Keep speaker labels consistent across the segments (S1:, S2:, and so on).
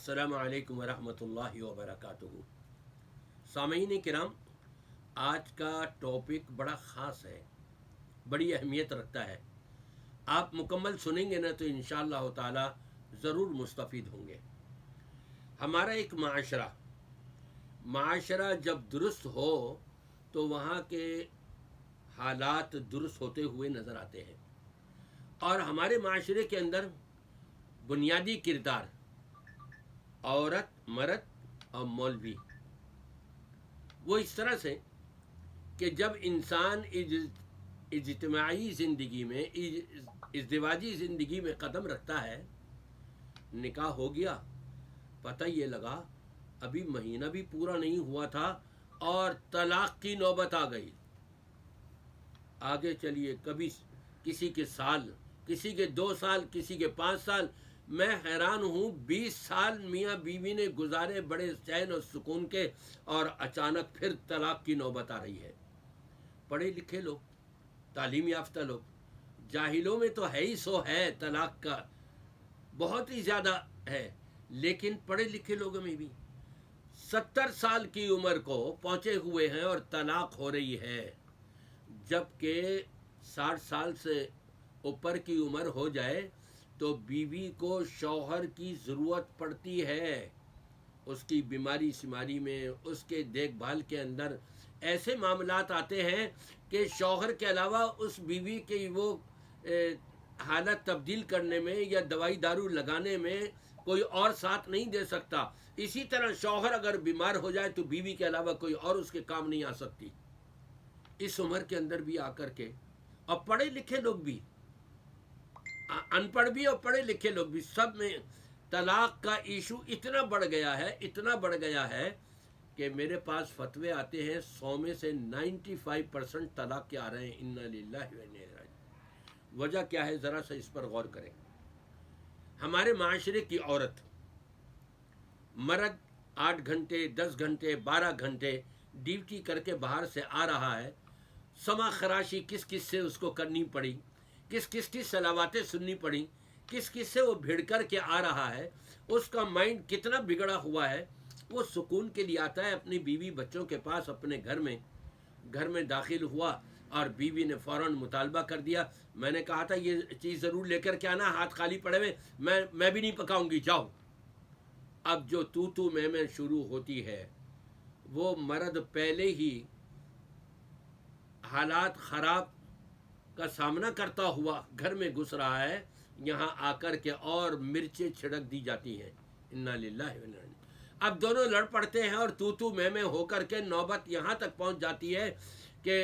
S1: السلام علیکم ورحمۃ اللہ وبرکاتہ۔ سامعین کرام، آج کا ٹاپک بڑا خاص ہے، بڑی اہمیت رکھتا ہے۔ آپ مکمل سنیں گے نا تو انشاءاللہ تعالی ضرور مستفید ہوں گے۔ ہمارا ایک معاشرہ جب درست ہو تو وہاں کے حالات درست ہوتے ہوئے نظر آتے ہیں، اور ہمارے معاشرے کے اندر بنیادی کردار عورت، مرد اور مولوی، وہ اس طرح سے کہ جب انسان اجتماعی زندگی میں، ازدواجی زندگی میں قدم رکھتا ہے، نکاح ہو گیا، پتہ یہ لگا ابھی مہینہ بھی پورا نہیں ہوا تھا اور طلاق کی نوبت آ گئی۔ آگے چلیے، کبھی کسی کے سال، کسی کے 2 سال، کسی کے 5 سال۔ میں حیران ہوں، 20 سال میاں بیوی نے گزارے بڑے چین اور سکون کے، اور اچانک پھر طلاق کی نوبت آ رہی ہے۔ پڑھے لکھے لوگ، تعلیم یافتہ لوگ، جاہلوں میں تو ہے ہی سو ہے، طلاق کا بہت ہی زیادہ ہے، لیکن پڑھے لکھے لوگوں میں بھی 70 سال کی عمر کو پہنچے ہوئے ہیں اور طلاق ہو رہی ہے، جبکہ 60 سال سے اوپر کی عمر ہو جائے تو بیوی کو شوہر کی ضرورت پڑتی ہے۔ اس کی بیماری شماری میں، اس کے دیکھ بھال کے اندر ایسے معاملات آتے ہیں کہ شوہر کے علاوہ اس بیوی کی وہ حالت تبدیل کرنے میں یا دوائی دارو لگانے میں کوئی اور ساتھ نہیں دے سکتا۔ اسی طرح شوہر اگر بیمار ہو جائے تو بیوی کے علاوہ کوئی اور اس کے کام نہیں آ سکتی۔ اس عمر کے اندر بھی آ کر کے، اور پڑھے لکھے لوگ بھی، ان پڑھ بھی اور پڑھے لکھے لوگ بھی، سب میں طلاق کا ایشو اتنا بڑھ گیا ہے کہ میرے پاس فتوے آتے ہیں 100 میں سے 95% طلاق کے آ رہے ہیں۔ انا للہ و انا الیہ راجعون۔ وجہ کیا ہے؟ ذرا سا اس پر غور کریں۔ ہمارے معاشرے کی عورت، مرد 8 گھنٹے، 10 گھنٹے، 12 گھنٹے ڈیوٹی کر کے باہر سے آ رہا ہے، سما خراشی کس کس سے اس کو کرنی پڑی، کس کس کی صلواتیں سننی پڑی، کس کس سے وہ بھیڑ کر کے آ رہا ہے، اس کا مائنڈ کتنا بگڑا ہوا ہے۔ وہ سکون کے لیے آتا ہے اپنی بیوی بچوں کے پاس، اپنے گھر میں داخل ہوا اور بیوی نے فوراً مطالبہ کر دیا، میں نے کہا تھا یہ چیز ضرور لے کر کے آنا، ہاتھ خالی پڑے ہوئے میں بھی نہیں پکاؤں گی، جاؤ۔ اب جو تو میں شروع ہوتی ہے، وہ مرد پہلے ہی حالات خراب کا سامنا کرتا ہوا گھر میں گھس رہا ہے، یہاں آ کر کے اور مرچیں چھڑک دی جاتی ہیں۔ انا للہ و انا الیہ۔ اب دونوں لڑ پڑتے ہیں اور تو میں ہو کر کے نوبت یہاں تک پہنچ جاتی ہے کہ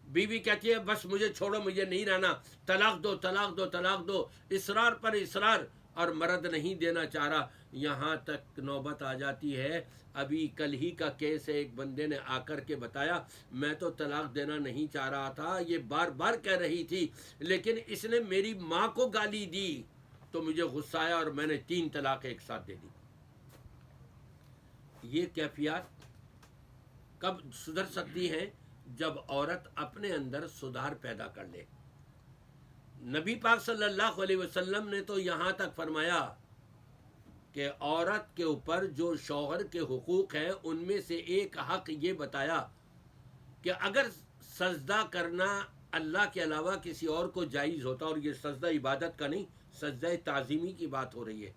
S1: بیوی کہتی ہے بس مجھے چھوڑو، مجھے نہیں رہنا، طلاق دو، طلاق دو، طلاق دو، اصرار پر اصرار، اور مرد نہیں دینا چاہ رہا۔ یہاں تک نوبت آ جاتی ہے، ابھی کل ہی کا کیس ہے، ایک بندے نے آ کر کے بتایا میں تو طلاق دینا نہیں چاہ رہا تھا، یہ بار بار کہہ رہی تھی، لیکن اس نے میری ماں کو گالی دی تو مجھے غصہ آیا اور میں نے 3 طلاق ایک ساتھ دے دی۔ یہ کیفیات کب سدھر سکتی ہیں؟ جب عورت اپنے اندر سدھار پیدا کر لے۔ نبی پاک صلی اللہ علیہ وسلم نے تو یہاں تک فرمایا کہ عورت کے اوپر جو شوہر کے حقوق ہیں ان میں سے ایک حق یہ بتایا کہ اگر سجدہ کرنا اللہ کے علاوہ کسی اور کو جائز ہوتا، اور یہ سجدہ عبادت کا نہیں، سجدہ تعظیمی کی بات ہو رہی ہے،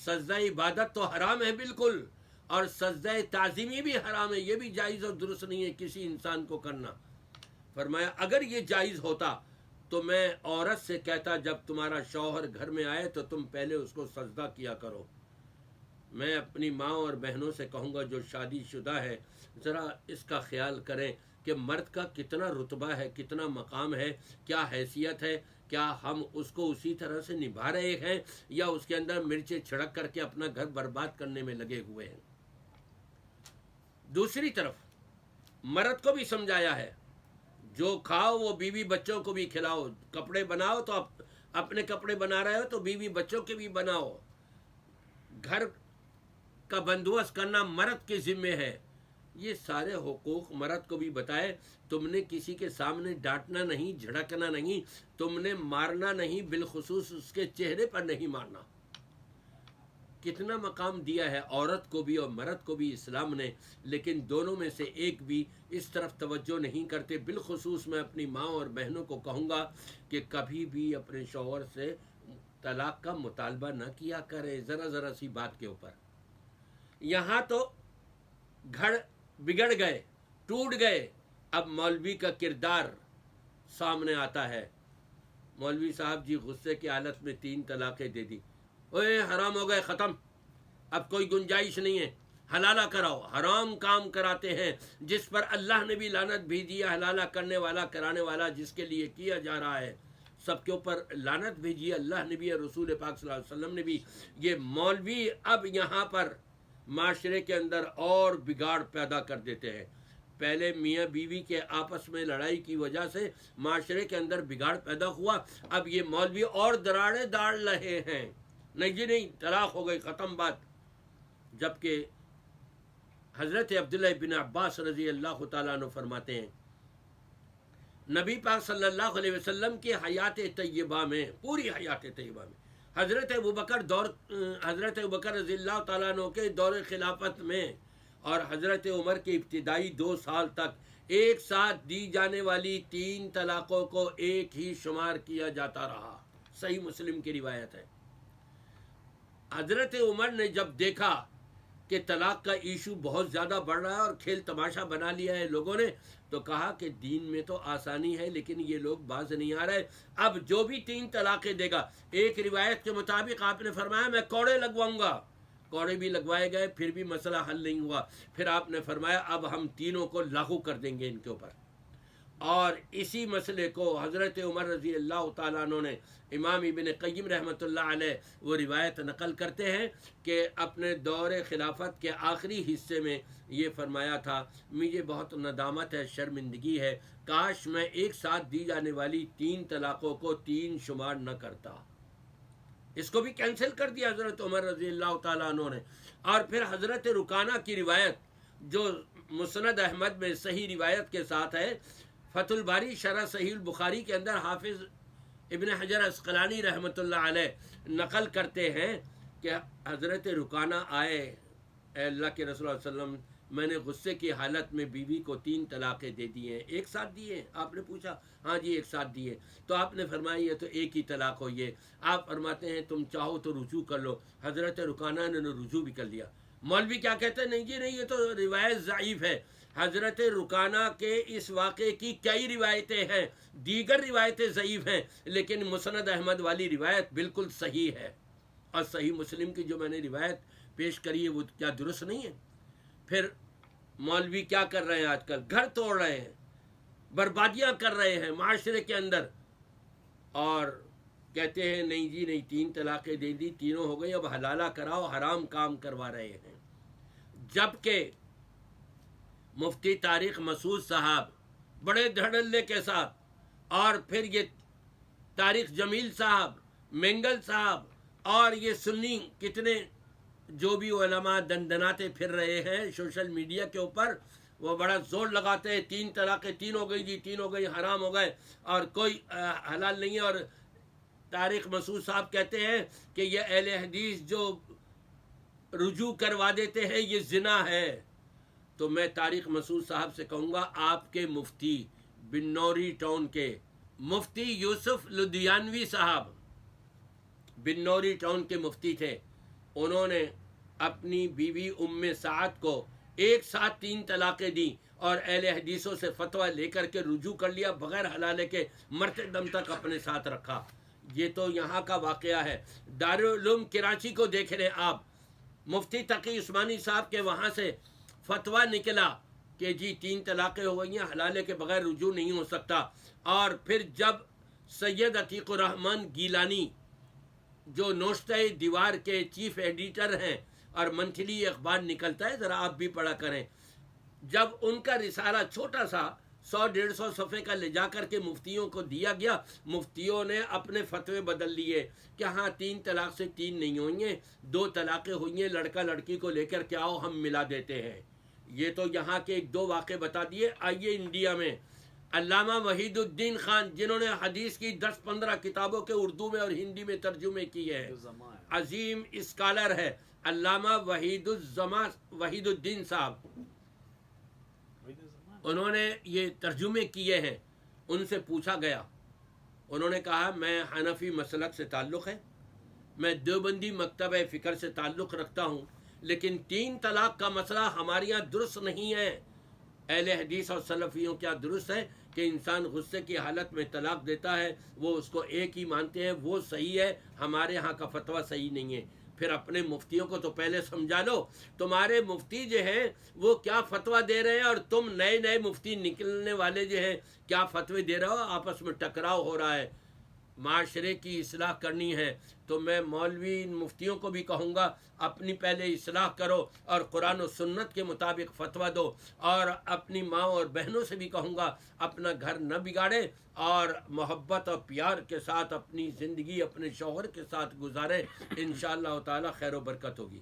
S1: سجدہ عبادت تو حرام ہے بالکل، اور سجدہ تعظیمی بھی حرام ہے، یہ بھی جائز اور درست نہیں ہے کسی انسان کو کرنا۔ فرمایا اگر یہ جائز ہوتا تو میں عورت سے کہتا جب تمہارا شوہر گھر میں آئے تو تم پہلے اس کو سجدہ کیا کرو۔ میں اپنی ماں اور بہنوں سے کہوں گا جو شادی شدہ ہے، ذرا اس کا خیال کریں کہ مرد کا کتنا رتبہ ہے، کتنا مقام ہے، کیا حیثیت ہے، کیا ہم اس کو اسی طرح سے نبھا رہے ہیں یا اس کے اندر مرچیں چھڑک کر کے اپنا گھر برباد کرنے میں لگے ہوئے ہیں۔ دوسری طرف مرد کو بھی سمجھایا ہے، جو کھاؤ وہ بیوی بچوں کو بھی کھلاؤ، کپڑے بناؤ تو اپنے کپڑے بنا رہے ہو تو بیوی بچوں کے بھی بناؤ، گھر کا بندوبست کرنا مرد کے ذمے ہے۔ یہ سارے حقوق مرد کو بھی بتائے۔ تم نے کسی کے سامنے ڈانٹنا نہیں، جھڑکنا نہیں، تم نے مارنا نہیں، بالخصوص اس کے چہرے پر نہیں مارنا۔ کتنا مقام دیا ہے عورت کو بھی اور مرد کو بھی اسلام نے، لیکن دونوں میں سے ایک بھی اس طرف توجہ نہیں کرتے۔ بالخصوص میں اپنی ماں اور بہنوں کو کہوں گا کہ کبھی بھی اپنے شوہر سے طلاق کا مطالبہ نہ کیا کریں ذرا سی بات کے اوپر۔ یہاں تو گھر بگڑ گئے، ٹوٹ گئے، اب مولوی کا کردار سامنے آتا ہے۔ مولوی صاحب جی غصے کی حالت میں 3 طلاقیں دے دی، اوے حرام ہو گئے، ختم، اب کوئی گنجائش نہیں ہے، حلالہ کراؤ۔ حرام کام کراتے ہیں جس پر اللہ نے بھی لعنت بھیجی ہے، حلالہ کرنے والا کرانے والا جس کے لیے کیا جا رہا ہے سب کے اوپر لعنت بھیجی ہے اللہ نے بھی اور رسول پاک صلی اللہ علیہ وسلم نے بھی۔ یہ مولوی اب یہاں پر معاشرے کے اندر اور بگاڑ پیدا کر دیتے ہیں۔ پہلے میاں بیوی کے آپس میں لڑائی کی وجہ سے معاشرے کے اندر بگاڑ پیدا ہوا، اب یہ مولوی اور دراڑیں ڈال رہے ہیں، نہیں جی نہیں طلاق ہو گئی، ختم بات۔ جبکہ حضرت عبداللہ بن عباس رضی اللہ تعالیٰ عنہ فرماتے ہیں نبی پاک صلی اللہ علیہ وسلم کی حیات طیبہ میں، پوری حیات طیبہ میں، حضرت ابوبکر رضی اللہ تعالیٰ عنہ کے دور خلافت میں اور حضرت عمر کے ابتدائی 2 سال تک ایک ساتھ دی جانے والی 3 طلاقوں کو ایک ہی شمار کیا جاتا رہا۔ صحیح مسلم کی روایت ہے۔ حضرت عمر نے جب دیکھا کہ طلاق کا ایشو بہت زیادہ بڑھ رہا ہے اور کھیل تماشا بنا لیا ہے لوگوں نے، تو کہا کہ دین میں تو آسانی ہے لیکن یہ لوگ باز نہیں آ رہے، اب جو بھی 3 طلاقیں دے گا، ایک روایت کے مطابق آپ نے فرمایا میں کوڑے لگواؤں گا، کوڑے بھی لگوائے گئے پھر بھی مسئلہ حل نہیں ہوا، پھر آپ نے فرمایا اب ہم تینوں کو لاگو کر دیں گے ان کے اوپر۔ اور اسی مسئلے کو حضرت عمر رضی اللہ تعالیٰ عنہ نے، امام ابن قیم رحمۃ اللہ علیہ وہ روایت نقل کرتے ہیں کہ اپنے دور خلافت کے آخری حصے میں یہ فرمایا تھا، مجھے بہت ندامت ہے، شرمندگی ہے، کاش میں ایک ساتھ دی جانے والی 3 طلاقوں کو 3 شمار نہ کرتا۔ اس کو بھی کینسل کر دیا حضرت عمر رضی اللہ تعالیٰ عنہ نے۔ اور پھر حضرت رکانہ کی روایت جو مسند احمد میں صحیح روایت کے ساتھ ہے، فتح الباری شرح صحیح البخاری کے اندر حافظ ابن حجر عسقلانی رحمۃ اللہ علیہ نقل کرتے ہیں کہ حضرت رکانہ آئے، اے اللہ کے رسول صلی اللہ علیہ وسلم، میں نے غصے کی حالت میں بیوی کو 3 طلاقیں دے دی ہیں، ایک ساتھ دیے؟ آپ نے پوچھا ہاں جی ایک ساتھ دیے، تو آپ نے فرمایا یہ تو ایک ہی طلاق ہو، یہ آپ فرماتے ہیں تم چاہو تو رجوع کر لو۔ حضرت رکانہ نے رجوع بھی کر لیا۔ مولوی کیا کہتے ہیں؟ نہیں جی نہیں، یہ تو روایت ضعیف ہے۔ حضرت رکانہ کے اس واقعے کی کئی روایتیں ہیں، دیگر روایتیں ضعیف ہیں، لیکن مسند احمد والی روایت بالکل صحیح ہے۔ اور صحیح مسلم کی جو میں نے روایت پیش کری ہے وہ کیا درست نہیں ہے؟ پھر مولوی کیا کر رہے ہیں آج کل؟ گھر توڑ رہے ہیں، بربادیاں کر رہے ہیں معاشرے کے اندر، اور کہتے ہیں نہیں جی نہیں 3 طلاقیں دے دی، تینوں ہو گئی، اب حلالہ کراؤ، حرام کام کروا رہے ہیں۔ جبکہ مفتی طارق مسعود صاحب بڑے دھڑلے کے ساتھ، اور پھر یہ طارق جمیل صاحب، مینگل صاحب، اور یہ سنی کتنے جو بھی علماء دندناتے پھر رہے ہیں سوشل میڈیا کے اوپر، وہ بڑا زور لگاتے ہیں 3 طلاقیں، 3 ہو گئی جی، 3 ہو گئی، حرام ہو گئے اور کوئی حلال نہیں ہے۔ اور طارق مسعود صاحب کہتے ہیں کہ یہ اہل حدیث جو رجوع کروا دیتے ہیں یہ زنا ہے۔ تو میں طارق مسعود صاحب سے کہوں گا، آپ کے مفتی بنوری ٹاؤن کے مفتی یوسف لدھیانوی صاحب بنوری ٹاؤن کے مفتی تھے، انہوں نے اپنی بیوی ام سعد کو ایک ساتھ 3 طلاقیں دیں اور اہل حدیثوں سے فتویٰ لے کر کے رجوع کر لیا، بغیر حلالے کے مرتے دم تک اپنے ساتھ رکھا۔ یہ تو یہاں کا واقعہ ہے۔ دارالعلوم کراچی کو دیکھ رہے آپ، مفتی تقی عثمانی صاحب کے وہاں سے فتویٰ نکلا کہ جی 3 طلاقیں ہو گئی ہیں، حلالے کے بغیر رجوع نہیں ہو سکتا۔ اور پھر جب سید عتیق الرحمن گیلانی جو نوشتہ دیوار کے چیف ایڈیٹر ہیں اور منتھلی اخبار نکلتا ہے، ذرا آپ بھی پڑھا کریں، جب ان کا رسالہ چھوٹا سا 100-150 صفحے کا لے جا کر کے مفتیوں کو دیا گیا، مفتیوں نے اپنے فتوے بدل لیے کہ ہاں 3 طلاق سے 3 نہیں ہوئی ہیں، 2 طلاقیں ہوئی ہیں، لڑکا لڑکی کو لے کر کے آؤ ہم ملا دیتے ہیں۔ یہ تو یہاں کے 1-2 واقعے بتا دیے۔ آئیے انڈیا میں علامہ وحید الدین خان، جنہوں نے حدیث کی 10-15 کتابوں کے اردو میں اور ہندی میں ترجمے کیے ہیں، عظیم اسکالر ہے، علامہ وحید الدین صاحب، انہوں نے یہ ترجمے کیے ہیں، ان سے پوچھا گیا، انہوں نے کہا میں حنفی مسلک سے تعلق ہے، میں دیوبندی مکتبہ فکر سے تعلق رکھتا ہوں، لیکن 3 طلاق کا مسئلہ ہمارے یہاں درست نہیں ہے۔ اہل حدیث اور سلفیوں کیا درست ہے کہ انسان غصے کی حالت میں طلاق دیتا ہے، وہ اس کو ایک ہی مانتے ہیں، وہ صحیح ہے، ہمارے ہاں کا فتویٰ صحیح نہیں ہے۔ پھر اپنے مفتیوں کو تو پہلے سمجھا لو، تمہارے مفتی جو ہیں وہ کیا فتویٰ دے رہے ہیں، اور تم نئے مفتی نکلنے والے جو ہیں کیا فتوے دے رہے ہو، آپس میں ٹکراؤ ہو رہا ہے۔ معاشرے کی اصلاح کرنی ہے تو میں مولوی مفتیوں کو بھی کہوں گا اپنی پہلے اصلاح کرو اور قرآن و سنت کے مطابق فتویٰ دو، اور اپنی ماں اور بہنوں سے بھی کہوں گا اپنا گھر نہ بگاڑے اور محبت اور پیار کے ساتھ اپنی زندگی اپنے شوہر کے ساتھ گزارے، انشاءاللہ تعالی خیر و برکت ہوگی۔